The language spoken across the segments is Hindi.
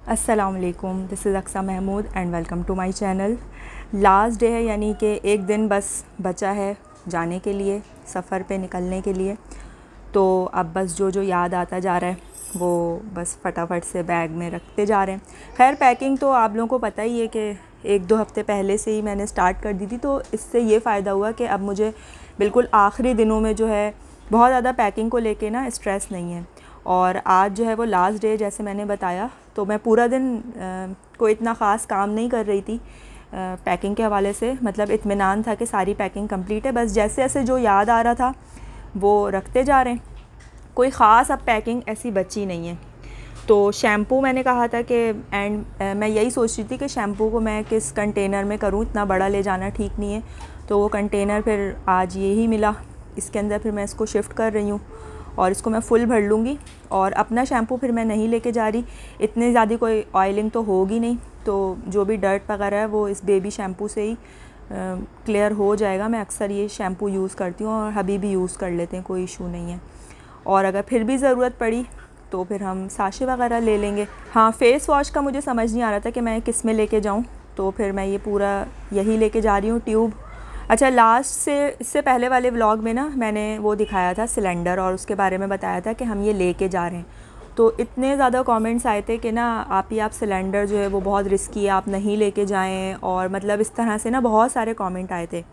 अस्सलाम वालेकुम, this is Aqsa Mahmood and welcome to my channel. Last day है, यानी कि एक दिन बस बचा है जाने के लिए, सफ़र पे निकलने के लिए। तो अब बस जो जो याद आता जा रहा है वो बस फटाफट से बैग में रखते जा रहे हैं। खैर पैकिंग तो आप लोगों को पता ही है कि 1-2 हफ़्ते पहले से ही मैंने स्टार्ट कर दी थी, तो इससे ये फ़ायदा हुआ कि अब मुझे बिल्कुल आखिरी दिनों में जो है बहुत ज़्यादा पैकिंग को लेके ना स्ट्रेस नहीं है। और आज जो है वो लास्ट डे, जैसे मैंने बताया, तो मैं पूरा दिन कोई इतना ख़ास काम नहीं कर रही थी पैकिंग के हवाले से। मतलब इत्मीनान था कि सारी पैकिंग कंप्लीट है, बस जैसे जैसे जो याद आ रहा था वो रखते जा रहे हैं। कोई ख़ास अब पैकिंग ऐसी बची नहीं है। तो शैम्पू मैंने कहा था कि मैं यही सोच रही थी कि शैम्पू को मैं किस कंटेनर में करूं, इतना बड़ा ले जाना ठीक नहीं है। तो वो कंटेनर फिर आज यही मिला, इसके अंदर फिर मैं इसको शिफ्ट कर रही हूँ और इसको मैं फुल भर लूँगी। और अपना शैम्पू फिर मैं नहीं लेके जा रही, इतनी ज़्यादा कोई ऑयलिंग तो होगी नहीं, तो जो भी डर्ट वगैरह है वो इस बेबी शैम्पू से ही क्लियर हो जाएगा। मैं अक्सर ये शैम्पू यूज़ करती हूँ और हबी भी यूज़ कर लेते हैं, कोई इशू नहीं है। और अगर फिर भी ज़रूरत पड़ी तो फिर हम साशे वगैरह ले लेंगे। हाँ, फ़ेस वॉश का मुझे समझ नहीं आ रहा था कि मैं किस में लेके जाऊँ, तो फिर मैं ये पूरा यही लेके जा रही हूँ, ट्यूब। अच्छा, लास्ट से इससे पहले वाले व्लॉग में ना मैंने वो दिखाया था सिलेंडर, और उसके बारे में बताया था कि हम ये लेके जा रहे हैं। तो इतने ज़्यादा कमेंट्स आए थे कि ना आप सिलेंडर जो है वो बहुत रिस्की है, आप नहीं लेके जाएं, और मतलब इस तरह से ना बहुत सारे कमेंट आए थे।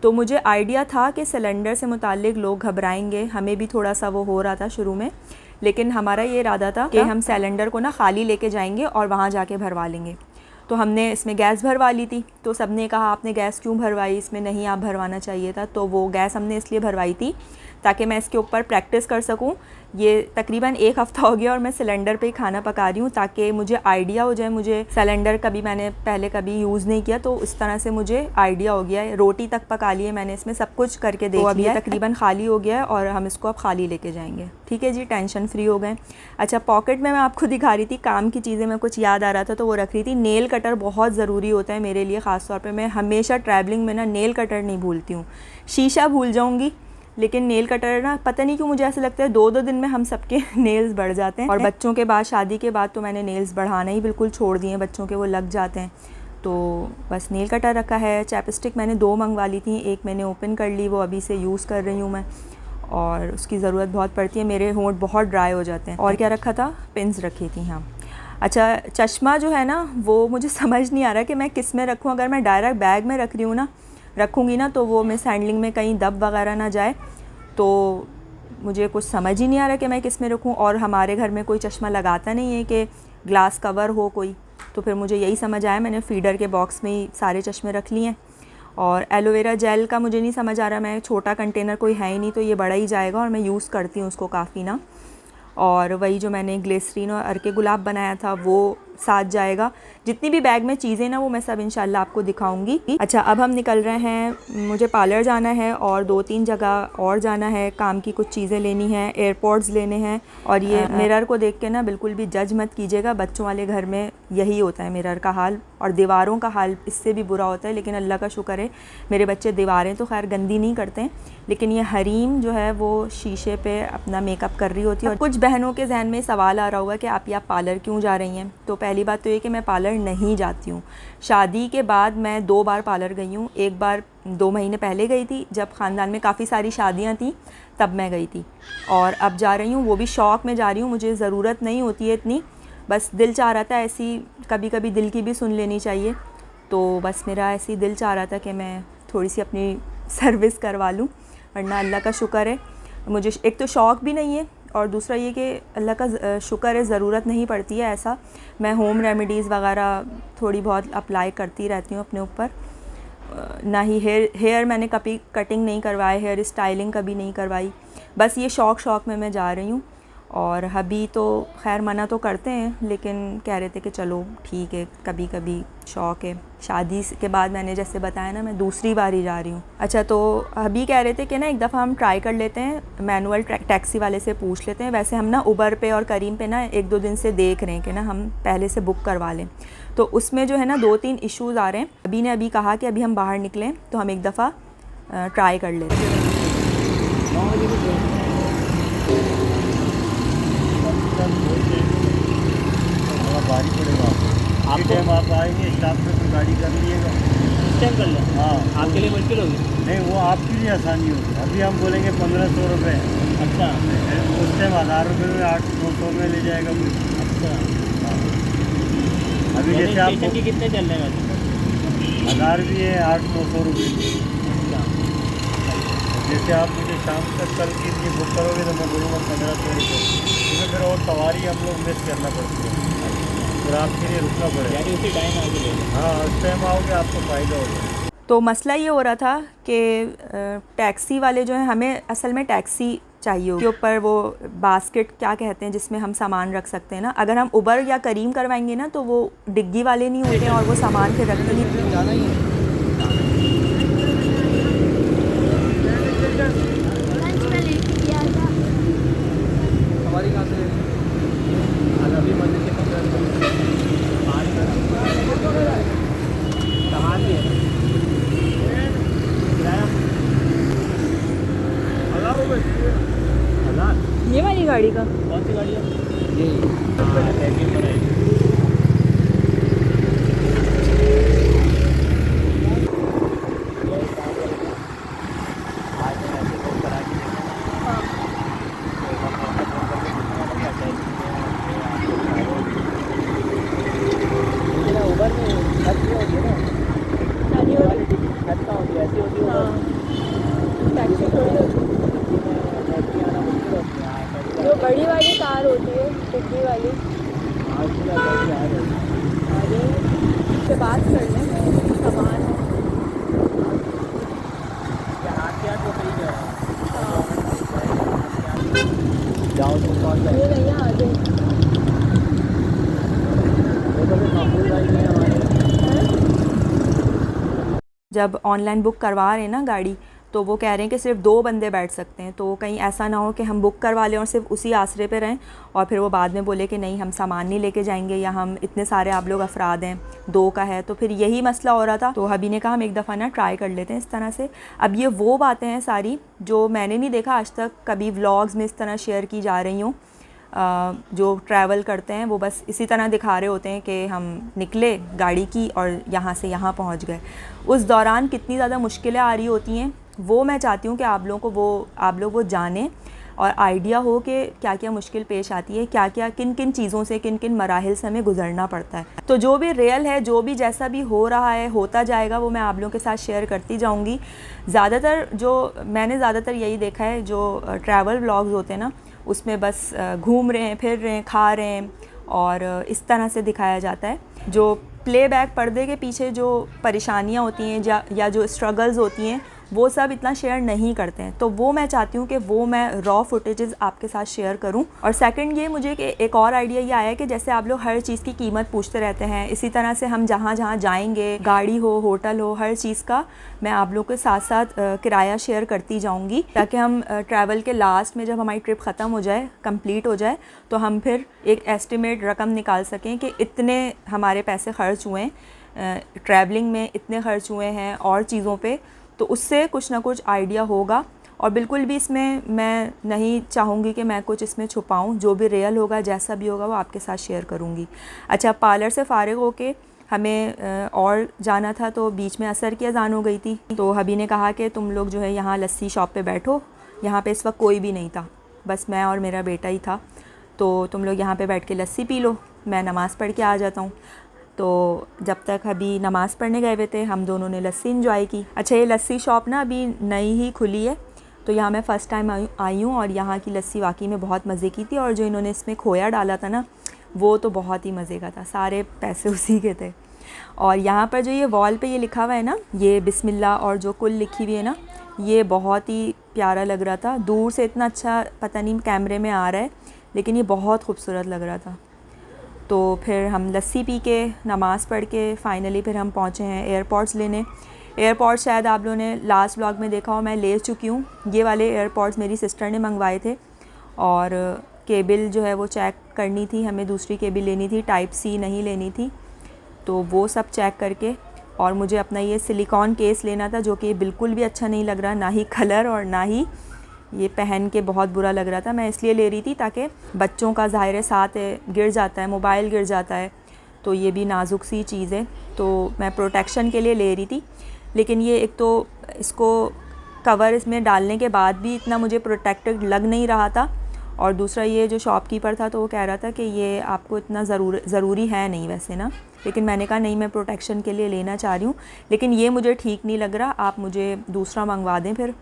तो मुझे आइडिया था कि सिलेंडर से मुताल्लिक लोग घबराएंगे, हमें भी थोड़ा सा वो हो रहा था शुरू में, लेकिन हमारा ये इरादा था कि हम सिलेंडर को ना खाली लेके जाएंगे और वहाँ जाके भरवा लेंगे। तो हमने इसमें गैस भरवा ली थी, तो सब ने कहा आपने गैस क्यों भरवाई, इसमें नहीं आप भरवाना चाहिए था। तो वो गैस हमने इसलिए भरवाई थी ताकि मैं इसके ऊपर प्रैक्टिस कर सकूं। ये तकरीबन 1 हफ़्ता हो गया और मैं सिलेंडर पे ही खाना पका रही हूँ, ताकि मुझे आइडिया हो जाए। मुझे सिलेंडर कभी मैंने पहले कभी यूज़ नहीं किया, तो इस तरह से मुझे आइडिया हो गया है। रोटी तक पका ली है मैंने, इसमें सब कुछ करके देख लिया। अभी ये तकरीबन खाली हो गया है और हम इसको अब खाली लेके जाएंगे। ठीक है जी, टेंशन फ्री हो गए। अच्छा, पॉकेट में मैं आपको दिखा रही थी काम की चीज़ें, मैं कुछ याद आ रहा था तो वो रख रही थी। नेल कटर बहुत ज़रूरी होता है मेरे लिए, ख़ास तौर पे मैं हमेशा ट्रैवलिंग में ना नेल कटर नहीं भूलती हूँ। शीशा भूल जाऊँगी, लेकिन नेल कटर ना पता नहीं क्यों मुझे ऐसा लगता है 2-2 दिन में हम सबके नेल्स बढ़ जाते हैं। और बच्चों के बाद, शादी के बाद तो मैंने नेल्स बढ़ाना ही बिल्कुल छोड़ दिए हैं, बच्चों के वो लग जाते हैं। तो बस नेल कटर रखा है। चैपस्टिक मैंने 2 मंगवा ली थी, एक मैंने ओपन कर ली, वो अभी से यूज़ कर रही हूँ मैं, और उसकी ज़रूरत बहुत पड़ती है, मेरे होंठ बहुत ड्राई हो जाते हैं। और क्या रखा था, पिन्स रखी थी। हाँ, अच्छा, चश्मा जो है ना वो मुझे समझ नहीं आ रहा कि मैं किस में रखूँ। अगर मैं डायरेक्ट बैग में रखूँगी ना तो वो मिस हैंडलिंग में कहीं दब वगैरह ना जाए, तो मुझे कुछ समझ ही नहीं आ रहा कि मैं किस में रखूँ। और हमारे घर में कोई चश्मा लगाता नहीं है कि ग्लास कवर हो कोई, तो फिर मुझे यही समझ आया, मैंने फीडर के बॉक्स में ही सारे चश्मे रख लिए हैं। और एलोवेरा जेल का मुझे नहीं समझ आ रहा, मैं छोटा कंटेनर कोई है ही नहीं, तो ये बड़ा ही जाएगा और मैं यूज़ करती हूँ उसको काफ़ी ना। और वही जो मैंने ग्लिसरीन और अर्के गुलाब बनाया था वो साथ जाएगा। जितनी भी बैग में चीज़ें ना वो मैं सब इंशाल्लाह आपको दिखाऊंगी। अच्छा, अब हम निकल रहे हैं, मुझे पार्लर जाना है और 2-3 जगह और जाना है, काम की कुछ चीज़ें लेनी हैं, एयरपोर्ट्स लेने हैं। और ये मिरर को देख के ना बिल्कुल भी जज मत कीजिएगा, बच्चों वाले घर में यही होता है मिरर का हाल, और दीवारों का हाल इससे भी बुरा होता है। लेकिन अल्लाह का शुक्र है मेरे बच्चे दीवारें तो खैर गंदी नहीं करते हैं, लेकिन ये हरीम जो है वो शीशे पे अपना मेकअप कर रही होती है। और कुछ बहनों के जहन में सवाल आ रहा होगा कि आप या पार्लर क्यों जा रही हैं। तो पहली बात तो ये कि मैं पार्लर नहीं जाती हूँ। शादी के बाद मैं 2 बार पार्लर गई हूँ। एक बार 2 महीने पहले गई थी, जब ख़ानदान में काफ़ी सारी शादियाँ थीं, तब मैं गई थी। और अब जा रही हूँ, वो भी शौक़ में जा रही हूँ, मुझे ज़रूरत नहीं होती है इतनी, बस दिल चाह रहा था, ऐसी कभी कभी दिल की भी सुन लेनी चाहिए। तो बस मेरा ऐसे ही दिल चाह रहा था कि मैं थोड़ी सी अपनी सर्विस करवा लूँ, वरना अल्लाह का शुक्र है मुझे एक तो शौक़ भी नहीं है, और दूसरा ये कि अल्लाह का शुक्र है ज़रूरत नहीं पड़ती है ऐसा। मैं होम रेमेडीज़ वगैरह थोड़ी बहुत अप्लाई करती रहती हूँ अपने ऊपर। ना ही हेयर मैंने कभी कटिंग नहीं करवाए, हेयर स्टाइलिंग कभी नहीं करवाई, बस ये शौक़ में मैं जा रही हूँ। और हबी तो खैर मना तो करते हैं, लेकिन कह रहे थे कि चलो ठीक है, कभी कभी शौक़ है। शादी के बाद मैंने जैसे बताया ना, मैं दूसरी बार ही जा रही हूँ। अच्छा, तो हबी कह रहे थे कि ना एक दफ़ा हम ट्राई कर लेते हैं, मैनुअल टैक्सी वाले से पूछ लेते हैं। वैसे हम ना उबर पे और करीम पे ना 1-2 दिन से देख रहे हैं कि ना हम पहले से बुक करवा लें। तो उसमें जो है ना 2-3 इश्यूज़ आ रहे हैं। अभी ने अभी कहा कि अभी हम बाहर निकलें तो हम एक दफ़ा ट्राई कर लेते हैं। भारी पड़ेगा आपको। टाइम आप आएंगे स्टाफ पे तो गाड़ी कर लीजिएगा, उस टाइम कर लें। हाँ आपके लिए मुश्किल होगी। नहीं वो आपके लिए आसानी होगी। अभी हम बोलेंगे 1500 रुपये, अच्छा उस टाइम 1000 रुपये में 800 में ले जाएगा कोई। अच्छा, अभी जैसे आप स्टेशन के कितने चल रहे हैं वैसे? 1000 भी है, 800 रुपये। अच्छा, जैसे आप मुझे शाम तक कल के लिए बुक करोगे तो मैं बोलूँगा 1500 रुपये, क्योंकि फिर और सवारी हम लोग मिस करना पड़ती है, फिर आपके लिए रुकना पड़ेगा। यानी उसी टाइम आगे ले लें। हाँ उस टाइम आओगे आपको फ़ायदा होगा। तो मसला ये हो रहा था कि टैक्सी वाले जो हैं, हमें असल में टैक्सी चाहिए के ऊपर वो बास्केट क्या कहते हैं जिसमें हम सामान रख सकते हैं ना। अगर हम उबर या करीम करवाएंगे ना तो वो डिग्गी वाले नहीं होते हैं और वो सामान फिर रखते नहीं। जाना ही है। हमारी कहाँ से अभी मंदिर के 15 कहाँ से है किराया? 1000 रुपये। 1000? ये वाली गाड़ी का कौन सी गाड़ी है ये? पैकिंग बनाई। उबर में छत भी होती है ना, छत कहाँ होती है? ऐसी होती है टैक्सी थोड़ी होती है, जो बड़ी वाली कार होती है डिग्गी वाली। अरे उससे बात कर लें, सामान है। जाओ तो कौन सा ये नहीं है आगे जब ऑनलाइन बुक करवा रहे हैं ना गाड़ी, तो वो कह रहे हैं कि सिर्फ 2 बंदे बैठ सकते हैं। तो कहीं ऐसा ना हो कि हम बुक करवा लें और सिर्फ उसी आसरे पे रहें और फिर वो बाद में बोले कि नहीं हम सामान नहीं लेके जाएंगे, या हम इतने सारे आप लोग अफराद हैं, 2 का है, तो फिर यही मसला हो रहा था। तो हबी ने कहा हम एक दफ़ा ना ट्राई कर लेते हैं इस तरह से। अब ये वो बातें हैं सारी जो मैंने नहीं देखा आज तक कभी व्लॉग्स में इस तरह शेयर की जा रही हूँ। जो ट्रैवल करते हैं वो बस इसी तरह दिखा रहे होते हैं कि हम निकले गाड़ी की और यहाँ से यहाँ पहुँच गए। उस दौरान कितनी ज़्यादा मुश्किलें आ रही होती हैं वो मैं चाहती हूँ कि आप लोग वो जानें और आइडिया हो कि क्या क्या मुश्किल पेश आती है, क्या क्या किन किन चीज़ों से किन किन मराहिल से हमें गुजरना पड़ता है। तो जो भी रियल है, जो भी जैसा भी हो रहा है होता जाएगा, वो मैं आप लोगों के साथ शेयर करती जाऊँगी। मैंने ज़्यादातर यही देखा है, जो ट्रैवल व्लॉग्स होते हैं ना उसमें बस घूम रहे हैं, फिर रहे हैं, खा रहे हैं और इस तरह से दिखाया जाता है। जो प्लेबैक पर्दे के पीछे जो परेशानियाँ होती हैं या जो स्ट्रगल्स होती हैं वो सब इतना शेयर नहीं करते हैं। तो वो मैं चाहती हूँ कि वो मैं रॉ फुटेजेस आपके साथ शेयर करूँ। और सेकंड ये मुझे कि एक और आइडिया ये आया कि जैसे आप लोग हर चीज़ की कीमत पूछते रहते हैं, इसी तरह से हम जहाँ जहाँ जाएंगे, गाड़ी हो, होटल हो, हर चीज़ का मैं आप लोग के साथ साथ किराया शेयर करती जाऊँगी, ताकि हम ट्रैवल के लास्ट में जब हमारी ट्रिप ख़त्म हो जाए, कंप्लीट हो जाए, तो हम फिर एक एस्टिमेट रकम निकाल सकें कि इतने हमारे पैसे ख़र्च हुए हैं ट्रैवलिंग में, इतने ख़र्च हुए हैं और चीज़ों पे। तो उससे कुछ ना कुछ आइडिया होगा। और बिल्कुल भी इसमें मैं नहीं चाहूँगी कि मैं कुछ इसमें छुपाऊँ, जो भी रियल होगा, जैसा भी होगा, वो आपके साथ शेयर करूँगी। अच्छा, पार्लर से फ़ारिग होके हमें और जाना था, तो बीच में असर की अज़ान हो गई थी। तो हबी ने कहा कि तुम लोग जो है यहाँ लस्सी शॉप पे बैठो, यहाँ पे इस वक्त कोई भी नहीं था, बस मैं और मेरा बेटा ही था, तो तुम लोग यहाँ पे बैठ के लस्सी पी लो, मैं नमाज़ पढ़ के आ जाता हूँ। तो जब तक अभी नमाज़ पढ़ने गए हुए थे, हम दोनों ने लस्सी इंजॉय की। अच्छा, ये लस्सी शॉप ना अभी नई ही खुली है, तो यहाँ मैं फ़र्स्ट टाइम आई हूँ और यहाँ की लस्सी वाकई में बहुत मज़े की थी। और जो इन्होंने इसमें खोया डाला था ना, वो तो बहुत ही मज़े का था, सारे पैसे उसी के थे। और यहाँ पर जो ये वॉल पे ये लिखा हुआ है ना, ये बिस्मिल्लाह और जो कुल लिखी हुई है ना, ये बहुत ही प्यारा लग रहा था। दूर से इतना अच्छा पता नहीं कैमरे में आ रहा है, लेकिन ये बहुत खूबसूरत लग रहा था। तो फिर हम लस्सी पी के, नमाज़ पढ़ के फाइनली फिर हम पहुँचे हैं एयरपॉड्स लेने। एयरपॉड्स शायद आप लोगों ने लास्ट व्लॉग में देखा हो, मैं ले चुकी हूँ। ये वाले एयरपॉड्स मेरी सिस्टर ने मंगवाए थे और केबल जो है वो चेक करनी थी, हमें दूसरी केबल लेनी थी, टाइप सी नहीं लेनी थी। तो वो सब चेक करके, और मुझे अपना ये सिलिकॉन केस लेना था, जो कि बिल्कुल भी अच्छा नहीं लग रहा, ना ही कलर और ना ही ये पहन के बहुत बुरा लग रहा था। मैं इसलिए ले रही थी ताकि बच्चों का ज़ाहिर साथ है, गिर जाता है, मोबाइल गिर जाता है, तो ये भी नाजुक सी चीज़ है, तो मैं प्रोटेक्शन के लिए ले रही थी। लेकिन ये एक तो इसको कवर इसमें डालने के बाद भी इतना मुझे प्रोटेक्टेड लग नहीं रहा था, और दूसरा ये जो शॉपकीपर था तो वो कह रहा था कि ये आपको इतना ज़रूरी है नहीं वैसे ना, लेकिन मैंने कहा नहीं, मैं प्रोटेक्शन के लिए लेना चाह रही हूँ, लेकिन ये मुझे ठीक नहीं लग रहा, आप मुझे दूसरा मंगवा दें फिर।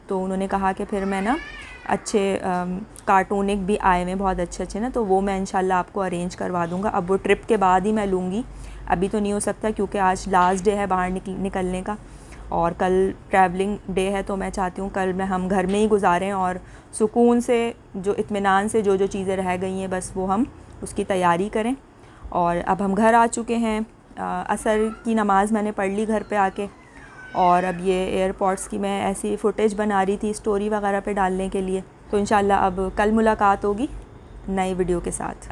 तो उन्होंने कहा कि फिर मैं ना अच्छे कार्टूनिक भी आए हुए बहुत अच्छे ना, तो वो मैं इंशाल्लाह आपको अरेंज करवा दूँगा। अब वो ट्रिप के बाद ही मैं लूँगी, अभी तो नहीं हो सकता क्योंकि आज लास्ट डे है बाहर निकलने का, और कल ट्रैवलिंग डे है। तो मैं चाहती हूँ कल हम घर में ही गुजारें और सुकून से, जो इत्मीनान से जो चीज़ें रह गई हैं बस वो हम उसकी तैयारी करें। और अब हम घर आ चुके हैं, असर की नमाज़ मैंने पढ़ ली घर पे आके, और अब ये एयरपोर्ट्स की मैं ऐसी फ़ुटेज बना रही थी स्टोरी वगैरह पे डालने के लिए। तो इंशाल्लाह अब कल मुलाकात होगी नए वीडियो के साथ।